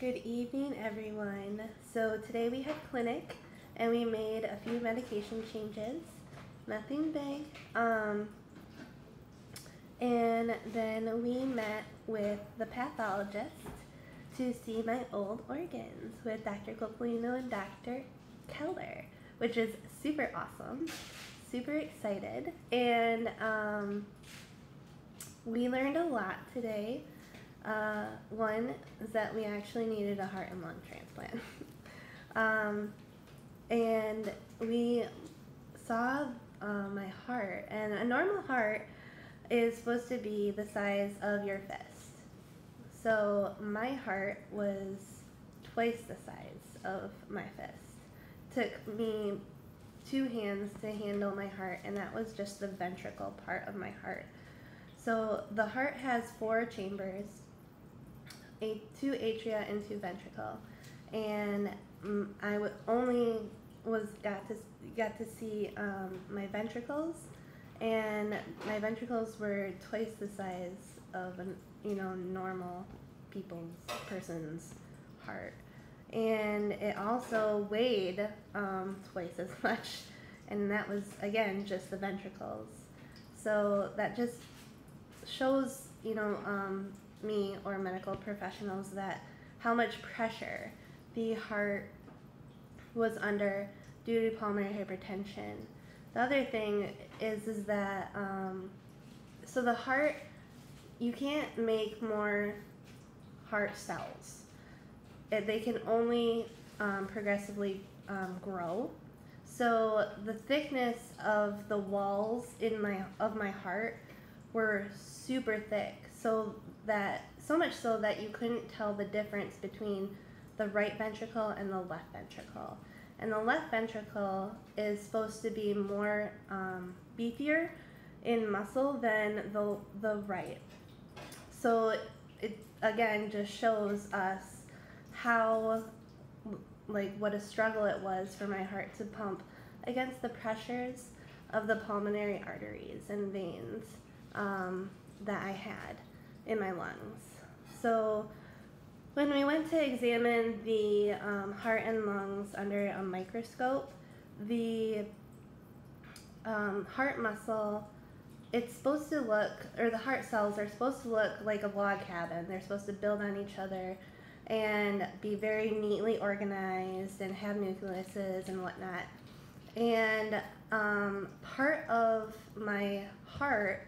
Good evening, everyone. So today we had clinic and we made a few medication changes. Nothing big. And then we met with the pathologist to see my old organs with Dr. Copolino and Dr. Keller, which is super awesome. Super excited. And we learned a lot today. One is that we actually needed a heart and lung transplant. And we saw my heart, and a normal heart is supposed to be the size of your fist. So my heart was twice the size of my fist. Took me 2 hands to handle my heart, and that was just the ventricle part of my heart. So the heart has 4 chambers, 2 atria and 2 ventricle, and I got to see my ventricles, and my ventricles were twice the size of a normal person's heart, and it also weighed twice as much, and that was again just the ventricles. So that just shows me or medical professionals that how much pressure the heart was under due to pulmonary hypertension. The other thing is that so the heart, you can't make more heart cells. They can only progressively grow. So the thickness of the walls of my heart were super thick, so much so that you couldn't tell the difference between the right ventricle and the left ventricle. And the left ventricle is supposed to be more beefier in muscle than the right. So it again just shows us how what a struggle it was for my heart to pump against the pressures of the pulmonary arteries and veins that I had in my lungs. So when we went to examine the heart and lungs under a microscope, the heart muscle, it's supposed to look, or the heart cells are supposed to look like a log cabin. They're supposed to build on each other and be very neatly organized and have nucleuses and whatnot. And part of my heart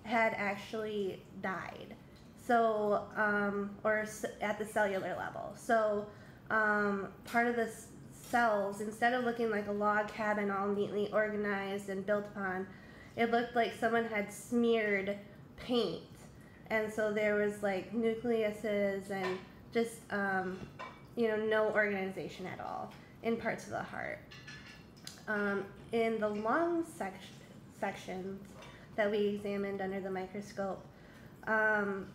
had actually died. So, or at the cellular level. So, part of the cells, instead of looking like a log cabin all neatly organized and built upon, it looked like someone had smeared paint. And so there was like nucleuses and just, no organization at all in parts of the heart. In the lung sections that we examined under the microscope,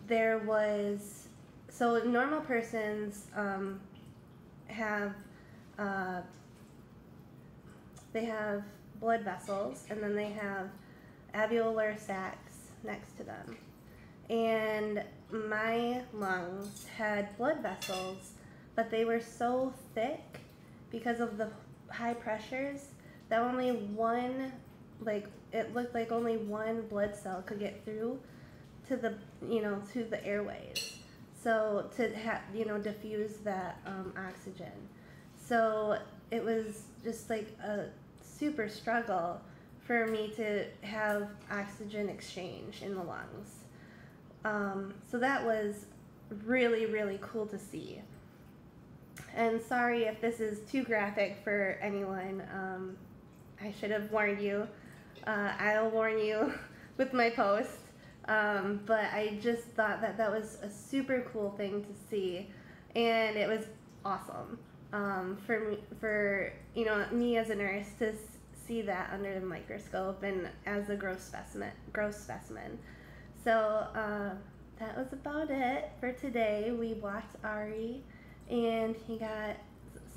there was, so normal persons have, they have blood vessels, and then they have alveolar sacs next to them. And my lungs had blood vessels, but they were so thick because of the high pressures that only one, it looked like only one blood cell could get through to the, to the airways. So to diffuse that oxygen. So it was just like a super struggle for me to have oxygen exchange in the lungs. So that was really, really cool to see. And sorry if this is too graphic for anyone. I should have warned you. I'll warn you with my post. But I just thought that was a super cool thing to see, and it was awesome for me as a nurse to see that under the microscope and as a gross specimen. So that was about it for today. We walked Ari, and he got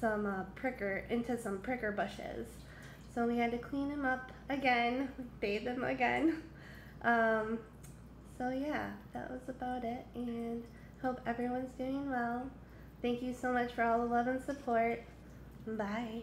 some into some pricker bushes. So we had to clean him up again, bathe him again. So yeah, that was about it, and hope everyone's doing well. Thank you so much for all the love and support. Bye.